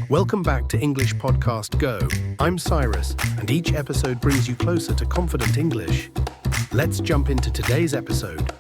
Welcome back to English Podcast Go. I'm Cyrus, and each episode brings you closer to confident English. Let's jump into today's episode.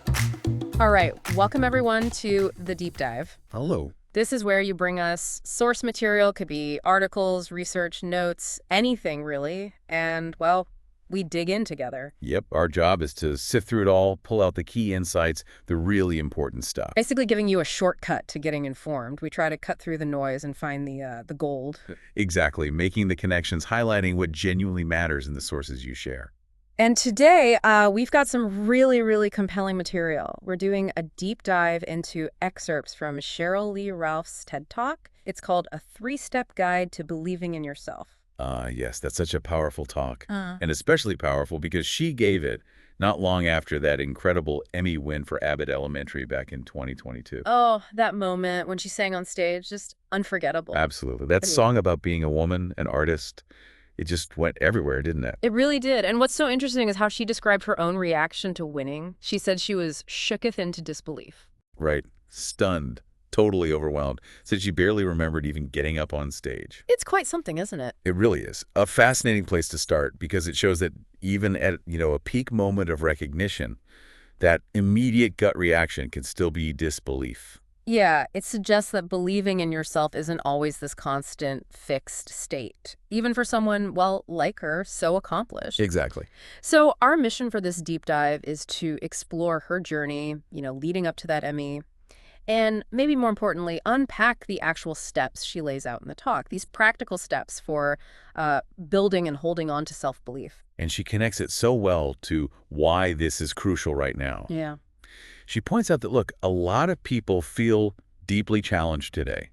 All right, welcome everyone to The Deep Dive. Hello. This is where you bring us source material, could be articles, research, notes, anything really, and, well, we dig in together. Yep, our job is to sift through it all, pull out the key insights, the really important stuff. Basically giving you a shortcut to getting informed. We try to cut through the noise and find the gold. Exactly, making the connections, highlighting what genuinely matters in the sources you share. And today, we've got some really, really compelling material. We're doing a deep dive into excerpts from Sheryl Lee Ralph's TED Talk. It's called A 3-Step Guide to Believing in Yourself. Yes, that's such a powerful talk, and especially powerful because she gave it not long after that incredible Emmy win for Abbott Elementary back in 2022. Oh, that moment when she sang on stage, just unforgettable. Absolutely. That song about being a woman, an artist, it just went everywhere, didn't it? It really did. And what's so interesting is how she described her own reaction to winning. She said she was shooketh into disbelief. Right. Stunned. Totally overwhelmed. Said she barely remembered even getting up on stage. It's quite something, isn't it? It really is. A fascinating place to start because it shows that even at, a peak moment of recognition, that immediate gut reaction can still be disbelief. Yeah, it suggests that believing in yourself isn't always this constant, fixed state, even for someone, well, like her, so accomplished. Exactly. So our mission for this deep dive is to explore her journey, leading up to that Emmy, and maybe more importantly, unpack the actual steps she lays out in the talk, these practical steps for building and holding on to self-belief. And she connects it so well to why this is crucial right now. Yeah. She points out that, look, a lot of people feel deeply challenged today,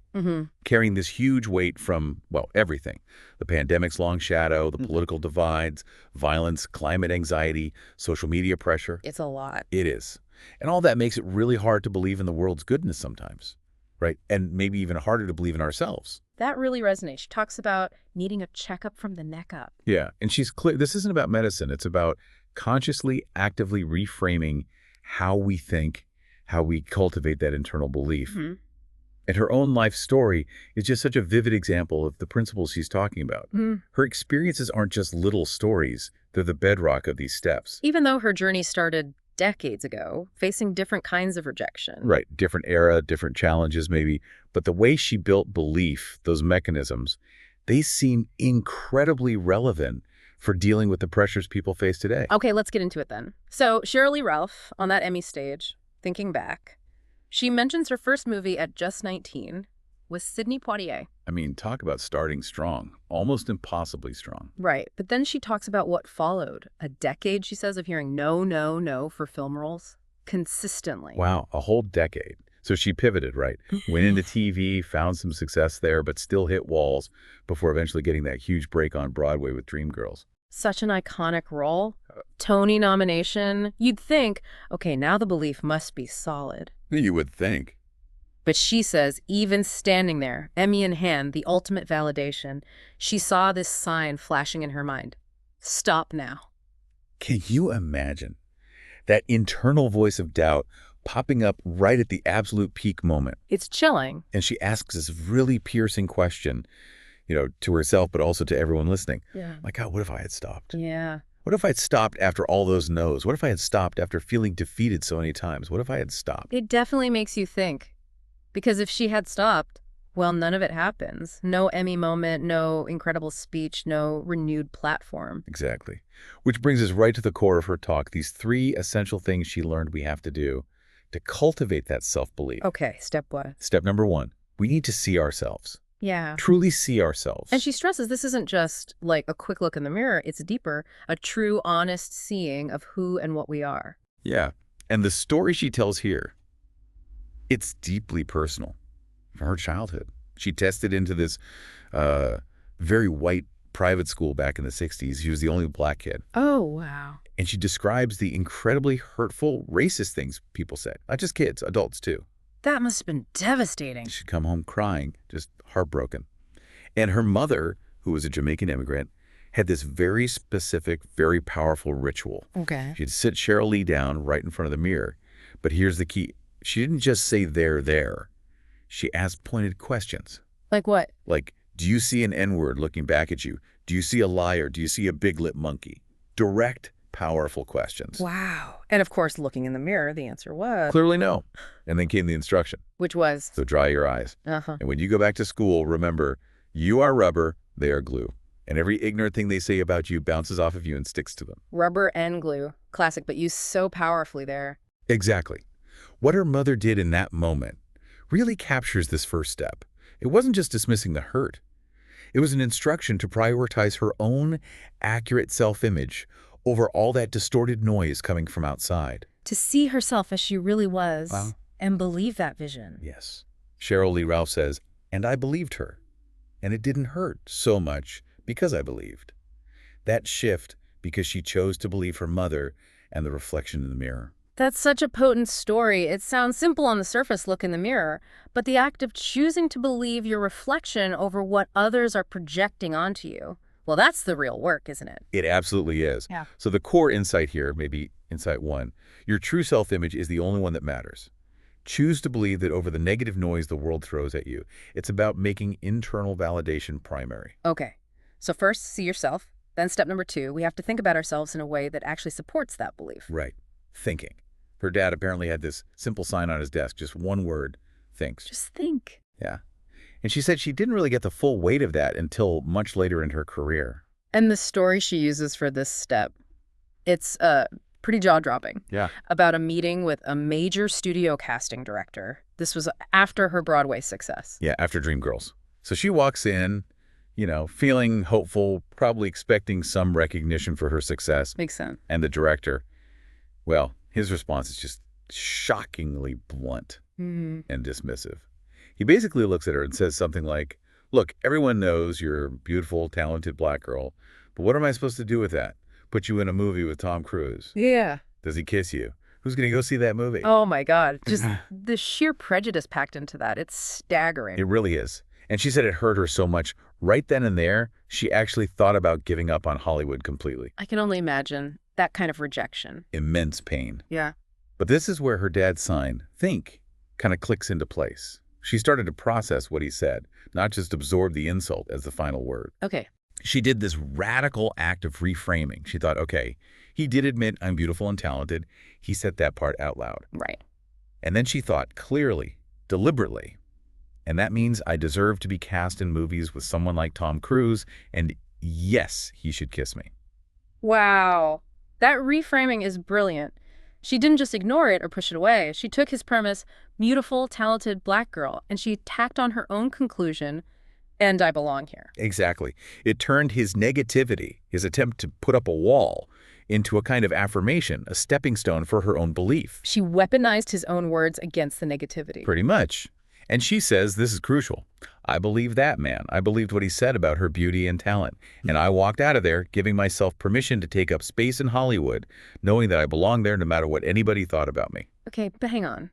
carrying this huge weight from, well, everything. The pandemic's long shadow, the political divides, violence, climate anxiety, social media pressure. It's a lot. It is. And all that makes it really hard to believe in the world's goodness sometimes, right? And maybe even harder to believe in ourselves. That really resonates. She talks about needing a checkup from the neck up. Yeah, and she's clear. This isn't about medicine. It's about consciously, actively reframing how we think, how we cultivate that internal belief. And her own life story is just such a vivid example of the principles she's talking about. Her experiences aren't just little stories. They're the bedrock of these steps. Even though her journey started decades ago, facing different kinds of rejection. Right. Different era, different challenges maybe. But the way she built belief, those mechanisms, they seem incredibly relevant for dealing with the pressures people face today. Okay, let's get into it then. So Sheryl Lee Ralph, on that Emmy stage, thinking back, she mentions her first movie at just 19 was Sidney Poitier. I mean, talk about starting strong, almost impossibly strong. Right, but then she talks about what followed. A decade, she says, of hearing no, no, no for film roles consistently. Wow, a whole decade. So she pivoted, right? Went into TV, found some success there, but still hit walls before eventually getting that huge break on Broadway with Dreamgirls. Such an iconic role. Tony nomination. You'd think, okay, now the belief must be solid. You would think. But she says, even standing there, Emmy in hand, the ultimate validation, she saw this sign flashing in her mind. Stop now. Can you imagine that internal voice of doubt popping up right at the absolute peak moment? It's chilling. And she asks this really piercing question, to herself, but also to everyone listening. Yeah. Like, God, what if I had stopped? Yeah. What if I had stopped after all those no's? What if I had stopped after feeling defeated so many times? What if I had stopped? It definitely makes you think. Because if she had stopped, well, none of it happens. No Emmy moment, no incredible speech, no renewed platform. Exactly. Which brings us right to the core of her talk, these 3 essential things she learned we have to do to cultivate that self-belief. Okay, step 1. Step number 1, we need to see ourselves. Yeah. Truly see ourselves. And she stresses this isn't just like a quick look in the mirror, it's deeper, a true, honest seeing of who and what we are. Yeah. And the story she tells here, it's deeply personal from her childhood. She tested into this very white private school back in the 60s. She was the only black kid. Oh, wow. And she describes the incredibly hurtful, racist things people said. Not just kids, adults too. That must have been devastating. She'd come home crying, just heartbroken. And her mother, who was a Jamaican immigrant, had this very specific, very powerful ritual. Okay. She'd sit Sheryl Lee down right in front of the mirror. But here's the key. She didn't just say there. She asked pointed questions. Like what? Like, Do you see an N-word looking back at you? Do you see a liar? Do you see a big lip monkey? Direct, powerful questions. Wow. And of course, looking in the mirror, the answer was... Clearly no. And then came the instruction. Which was? So dry your eyes. Uh-huh. And when you go back to school, remember, you are rubber, they are glue. And every ignorant thing they say about you bounces off of you and sticks to them. Rubber and glue. Classic, but used so powerfully there. Exactly. What her mother did in that moment really captures this first step. It wasn't just dismissing the hurt. It was an instruction to prioritize her own accurate self-image over all that distorted noise coming from outside. To see herself as she really was. Wow. And believe that vision. Yes. Sheryl Lee Ralph says, and I believed her. And it didn't hurt so much because I believed. That shift because she chose to believe her mother and the reflection in the mirror. That's such a potent story. It sounds simple on the surface, look in the mirror, but the act of choosing to believe your reflection over what others are projecting onto you, well, that's the real work, isn't it? It absolutely is. Yeah. So the core insight here, maybe insight one, your true self-image is the only one that matters. Choose to believe that over the negative noise the world throws at you. It's about making internal validation primary. Okay. So first, see yourself. Then step number 2, we have to think about ourselves in a way that actually supports that belief. Right. Thinking. Her dad apparently had this simple sign on his desk, just one word, thinks. Just think. Yeah. And she said she didn't really get the full weight of that until much later in her career. And the story she uses for this step, it's pretty jaw-dropping. Yeah. About a meeting with a major studio casting director. This was after her Broadway success. Yeah, after Dreamgirls. So she walks in, feeling hopeful, probably expecting some recognition for her success. Makes sense. And the director, well, his response is just shockingly blunt and dismissive. He basically looks at her and says something like, look, everyone knows you're a beautiful, talented black girl, but what am I supposed to do with that? Put you in a movie with Tom Cruise. Yeah. Does he kiss you? Who's going to go see that movie? Oh, my God. Just the sheer prejudice packed into that. It's staggering. It really is. And she said it hurt her so much. Right then and there, she actually thought about giving up on Hollywood completely. I can only imagine that kind of rejection. Immense pain. Yeah. But this is where her dad's sign, think, kind of clicks into place. She started to process what he said, not just absorb the insult as the final word. Okay. She did this radical act of reframing. She thought, okay, he did admit I'm beautiful and talented. He said that part out loud. Right. And then she thought clearly, deliberately. And that means I deserve to be cast in movies with someone like Tom Cruise, and yes, he should kiss me. Wow. That reframing is brilliant. She didn't just ignore it or push it away. She took his premise, beautiful, talented black girl, and she tacked on her own conclusion, and I belong here. Exactly. It turned his negativity, his attempt to put up a wall, into a kind of affirmation, a stepping stone for her own belief. She weaponized his own words against the negativity. Pretty much. And she says this is crucial. I believe that man. I believed what he said about her beauty and talent. And I walked out of there giving myself permission to take up space in Hollywood, knowing that I belong there no matter what anybody thought about me. Okay, but hang on.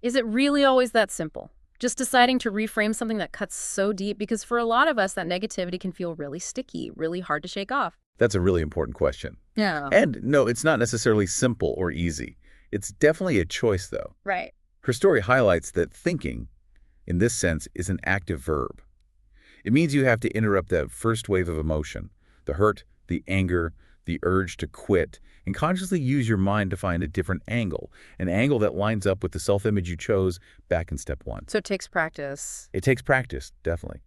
Is it really always that simple? Just deciding to reframe something that cuts so deep? Because for a lot of us, that negativity can feel really sticky, really hard to shake off. That's a really important question. Yeah. And no, it's not necessarily simple or easy. It's definitely a choice, though. Right. Her story highlights that thinking, in this sense, is an active verb. It means you have to interrupt that first wave of emotion, the hurt, the anger, the urge to quit, and consciously use your mind to find a different angle, an angle that lines up with the self-image you chose back in step 1. So it takes practice. It takes practice, definitely.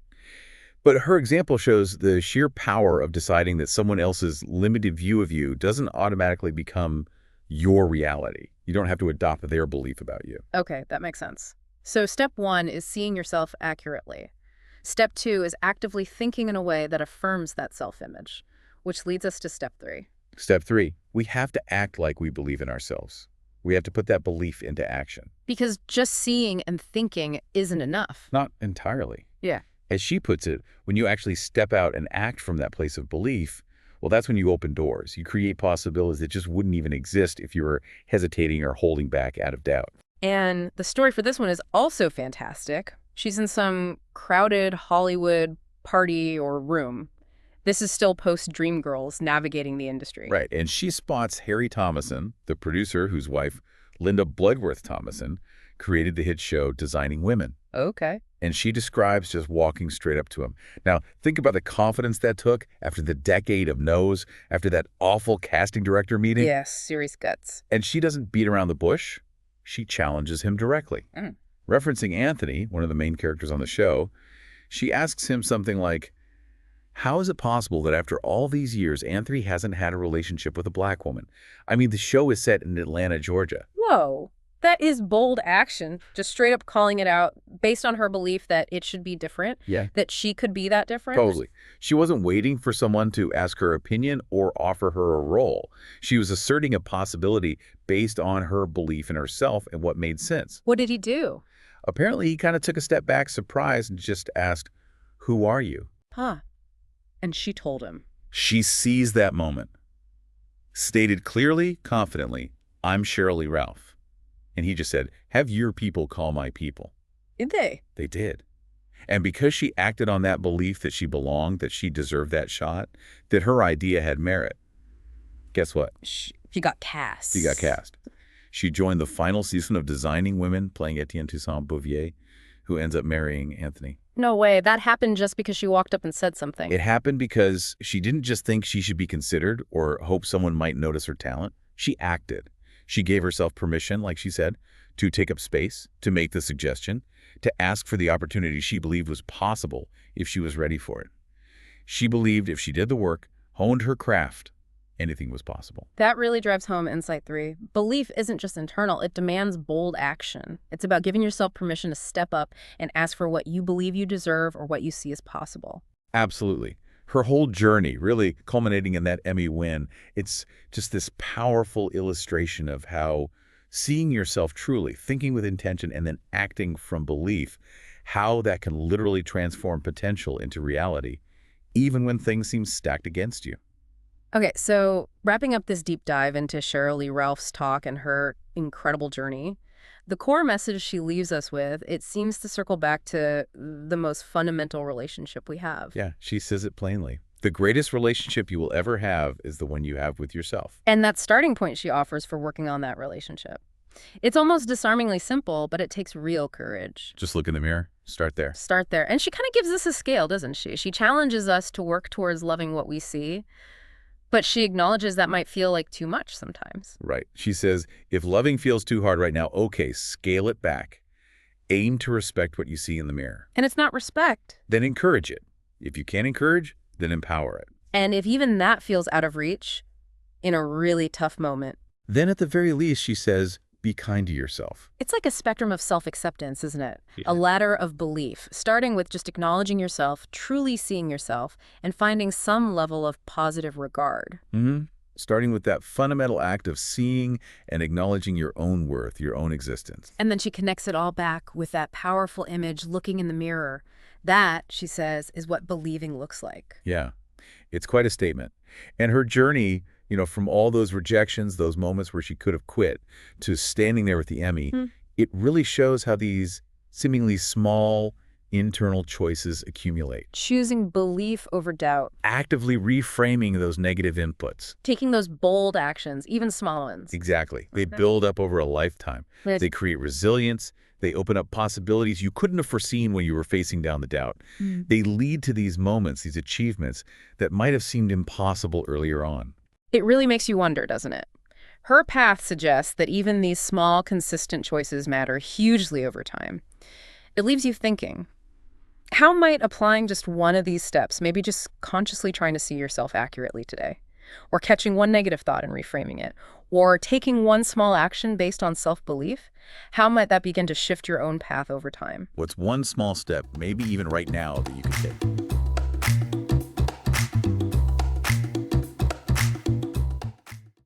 But her example shows the sheer power of deciding that someone else's limited view of you doesn't automatically become your reality. You don't have to adopt their belief about you. Okay, that makes sense. So step 1 is seeing yourself accurately. Step 2 is actively thinking in a way that affirms that self-image, which leads us to step 3. Step 3, we have to act like we believe in ourselves. We have to put that belief into action. Because just seeing and thinking isn't enough. Not entirely. Yeah. As she puts it, when you actually step out and act from that place of belief, well, that's when you open doors. You create possibilities that just wouldn't even exist if you were hesitating or holding back out of doubt. And the story for this one is also fantastic. She's in some crowded Hollywood party or room. This is still post-Dreamgirls navigating the industry. Right, and she spots Harry Thomason, the producer whose wife, Linda Bloodworth Thomason, created the hit show Designing Women. Okay. And she describes just walking straight up to him. Now, think about the confidence that took after the decade of no's, after that awful casting director meeting. Yes, serious guts. And she doesn't beat around the bush. She challenges him directly. Referencing Anthony, one of the main characters on the show, she asks him something like, how is it possible that after all these years, Anthony hasn't had a relationship with a black woman? I mean, the show is set in Atlanta, Georgia. Whoa. That is bold action, just straight up calling it out based on her belief that it should be different, that she could be that different. Totally. She wasn't waiting for someone to ask her opinion or offer her a role. She was asserting a possibility based on her belief in herself and what made sense. What did he do? Apparently, he kind of took a step back, surprised, and just asked, who are you? And she told him. She seized that moment. Stated clearly, confidently, I'm Sheryl Lee Ralph. And he just said, have your people call my people. Did they? They did. And because she acted on that belief that she belonged, that she deserved that shot, that her idea had merit, guess what? She got cast. She got cast. She joined the final season of Designing Women, playing Etienne Toussaint Bouvier, who ends up marrying Anthony. No way. That happened just because she walked up and said something. It happened because she didn't just think she should be considered or hope someone might notice her talent. She acted. She gave herself permission, like she said, to take up space, to make the suggestion, to ask for the opportunity she believed was possible if she was ready for it. She believed if she did the work, honed her craft, anything was possible. That really drives home Insight 3. Belief isn't just internal. It demands bold action. It's about giving yourself permission to step up and ask for what you believe you deserve or what you see as possible. Absolutely. Her whole journey, really culminating in that Emmy win, it's just this powerful illustration of how seeing yourself truly, thinking with intention, and then acting from belief, how that can literally transform potential into reality, even when things seem stacked against you. Okay, so wrapping up this deep dive into Sheryl Lee Ralph's talk and her incredible journey, the core message she leaves us with, it seems to circle back to the most fundamental relationship we have. Yeah, she says it plainly. The greatest relationship you will ever have is the one you have with yourself. And that starting point she offers for working on that relationship. It's almost disarmingly simple, but it takes real courage. Just look in the mirror. Start there. Start there. And she kind of gives us a scale, doesn't she? She challenges us to work towards loving what we see, but she acknowledges that might feel like too much sometimes. Right. She says, if loving feels too hard right now, okay, scale it back. Aim to respect what you see in the mirror. And it's not respect. Then encourage it. If you can't encourage, then empower it. And if even that feels out of reach, in a really tough moment, then at the very least, she says, be kind to yourself. it's like a spectrum of self-acceptance, isn't it? Yeah. A ladder of belief, starting with just acknowledging yourself, truly seeing yourself, and finding some level of positive regard. Starting with that fundamental act of seeing and acknowledging your own worth, your own existence. And then she connects it all back with that powerful image looking in the mirror. That, she says, is what believing looks like. Yeah, it's quite a statement. And her journey, from all those rejections, those moments where she could have quit, to standing there with the Emmy, it really shows how these seemingly small internal choices accumulate. Choosing belief over doubt. Actively reframing those negative inputs. Taking those bold actions, even small ones. Exactly. They build up over a lifetime. Yes. They create resilience. They open up possibilities you couldn't have foreseen when you were facing down the doubt. They lead to these moments, these achievements that might have seemed impossible earlier on. It really makes you wonder, doesn't it? Her path suggests that even these small, consistent choices matter hugely over time. It leaves you thinking, how might applying just one of these steps, maybe just consciously trying to see yourself accurately today, or catching one negative thought and reframing it, or taking one small action based on self-belief, how might that begin to shift your own path over time? What's one small step, maybe even right now, that you could take?